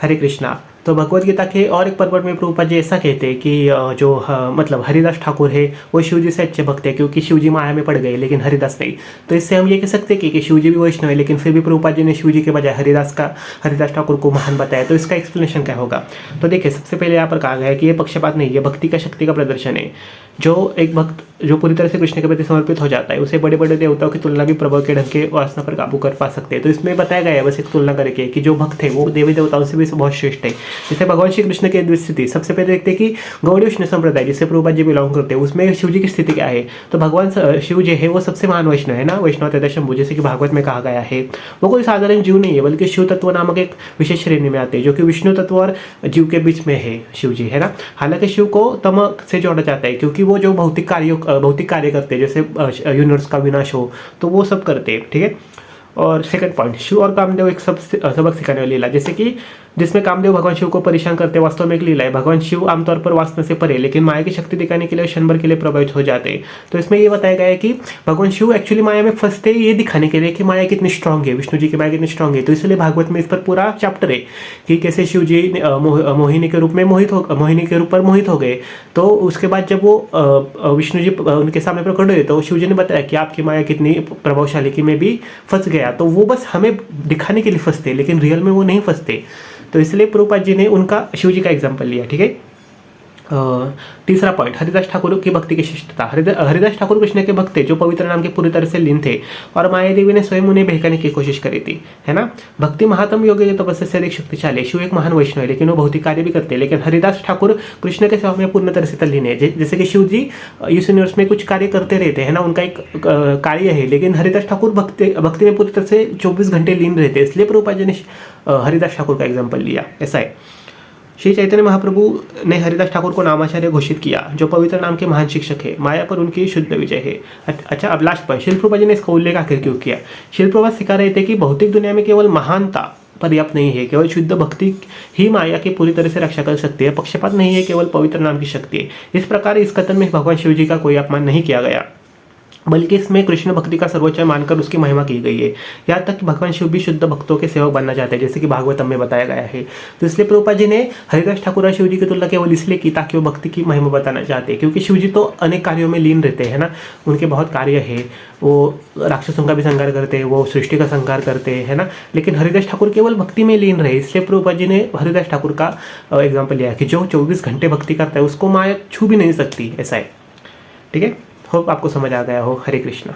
हरे कृष्णा। तो भगवत गीता के और एक पर्वत में प्रभुपाद जी ऐसा कहते हैं कि मतलब हरिदास ठाकुर है वो शिव जी से अच्छे भक्त है, क्योंकि शिव जी माया में पड़ गए लेकिन हरिदास नहीं। तो इससे हम ये कह सकते हैं कि शिव जी भी वैष्णव है, लेकिन फिर भी प्रभुपाद जी ने शिव जी के बजाय हरिदास ठाकुर को महान बताया। तो इसका एक्सप्लेनेशन क्या होगा? तो देखिए, सबसे पहले यहाँ पर कहा गया है कि ये पक्षपात नहीं, ये भक्ति का शक्ति का प्रदर्शन है। जो एक भक्त जो पूरी तरह से कृष्ण के प्रति समर्पित हो जाता है, उसे बड़े बड़े देवताओं की तुलना भी प्रभाव के ढंग के वासना पर काबू कर पा सकते हैं। तो इसमें बताया गया है बस एक तुलना करके कि जो भक्त है वो देवी देवताओं से भी बहुत श्रेष्ठ है। जैसे भगवान श्री कृष्ण की स्थिति सबसे पहले देखते हैं कि गौड़ी विष्णु संप्रदाय जिससे प्रभुपाद जी बिलोंग करते हैं, उसमें शिव जी की स्थिति क्या है? तो भगवान शिव जी है वो सबसे महान वैष्णव है ना, वैष्णव तथा शंभु, जैसे कि भागवत में कहा गया है। वो कोई साधारण जीव नहीं है, बल्कि शिव तत्व नामक एक विशेष श्रेणी में आते हैं, जो कि विष्णु तत्व और जीव के बीच में है शिव जी, है ना। हालांकि शिव को तम से जोड़ा जाता है, क्योंकि वो जो भौतिक कार्य करते हैं, जैसे यूनिवर्स का विनाश हो तो वो सब करते हैं, ठीक है। और सेकंड पॉइंट, शिव और कामदेव एक सबक सिखाने वाली लीला, जैसे कि जिसमें कामदेव भगवान शिव को परेशान करते हैं, वास्तव में एक लीला है। भगवान शिव आमतौर पर वास्तव से परे, लेकिन माया की शक्ति दिखाने के लिए क्षण भर के लिए प्रभावित हो जाते हैं। तो इसमें ये बताया गया है कि भगवान शिव एक्चुअली माया में फंसते ये दिखाने के लिए कि माया कितनी स्ट्रांग है, विष्णु जी की माया कितनी स्ट्रांग है। तो इसलिए भागवत में इस पर पूरा चैप्टर है कि कैसे शिव जी मोहिनी के रूप पर मोहित हो गए। तो उसके बाद जब वो विष्णु जी उनके सामने प्रकट हुए तो शिव जी ने बताया कि आपकी माया कितनी प्रभावशाली, कि मैं भी फंस गया। तो वो बस हमें दिखाने के लिए फंसते, लेकिन रियल में वो नहीं फंसते। तो इसलिए प्रभुपाद जी ने उनका शिव जी का एग्जाम्पल लिया, ठीक है। तीसरा पॉइंट, हरिदास ठाकुर की भक्ति की शिष्टता। हरिदास ठाकुर कृष्ण के भक्त थे, जो पवित्र नाम के पूरी तरह से लीन थे, और माया देवी ने स्वयं उन्हें बहकाने की कोशिश करी थी, है ना। भक्ति महात्म योग की तपस्या से अधिक शक्तिशाली। शिव एक महान वैष्णव है, लेकिन वो भौतिक कार्य भी करते हैं, लेकिन हरिदास ठाकुर कृष्ण के सेवा में पूर्ण तरह से तल्लीन है। जैसे कि शिव जी इस यूनिवर्स में कुछ कार्य करते रहते हैं ना, उनका एक कार्य है, लेकिन हरिदास ठाकुर भक्ति में पूरी तरह से 24 घंटे लीन रहते हैं। इसलिए प्रभुपाद जी ने हरिदास ठाकुर का एग्जाम्पल लिया, ऐसा है। श्री चैतन्य महाप्रभु ने हरिदास ठाकुर को नामाचार्य घोषित किया, जो पवित्र नाम के महान शिक्षक है, माया पर उनकी शुद्ध विजय है। अच्छा, अब लास्ट पर शिल प्रभुपाद जी ने इसका उल्लेख आखिर क्यों किया? शिल प्रभुपाद सिखा रहे थे कि भौतिक दुनिया में केवल महानता पर्याप्त नहीं है, केवल शुद्ध भक्ति ही माया की पूरी तरह से रक्षा कर सकती है। पक्षपात नहीं है, केवल पवित्र नाम की शक्ति है। इस प्रकार इस कथन में भगवान शिव जी का कोई अपमान नहीं किया गया, बल्कि इसमें कृष्ण भक्ति का सर्वोच्च मानकर उसकी महिमा की गई है। यहाँ तक कि भगवान शिव भी शुद्ध भक्तों के सेवक बनना चाहते हैं, जैसे कि भागवतम में बताया गया है। तो इसलिए प्रभुपाद जी ने हरिदास ठाकुर और शिव जी की तुलना केवल इसलिए की ताकि वो भक्ति की महिमा बताना चाहते हैं, क्योंकि शिव जी तो अनेक कार्यों में लीन रहते हैं ना, उनके बहुत कार्य है। वो राक्षसों का भी संहार करते हैं, वो सृष्टि का संहार करते हैं, है ना। लेकिन हरिदास ठाकुर केवल भक्ति में लीन रहे, इसलिए प्रभुपाद जी ने हरिदास ठाकुर का एग्जाम्पल लिया कि जो 24 घंटे भक्ति करता है उसको माया छू भी नहीं सकती, ऐसा है, ठीक है। होप आपको समझ आ गया हो। हरे कृष्णा।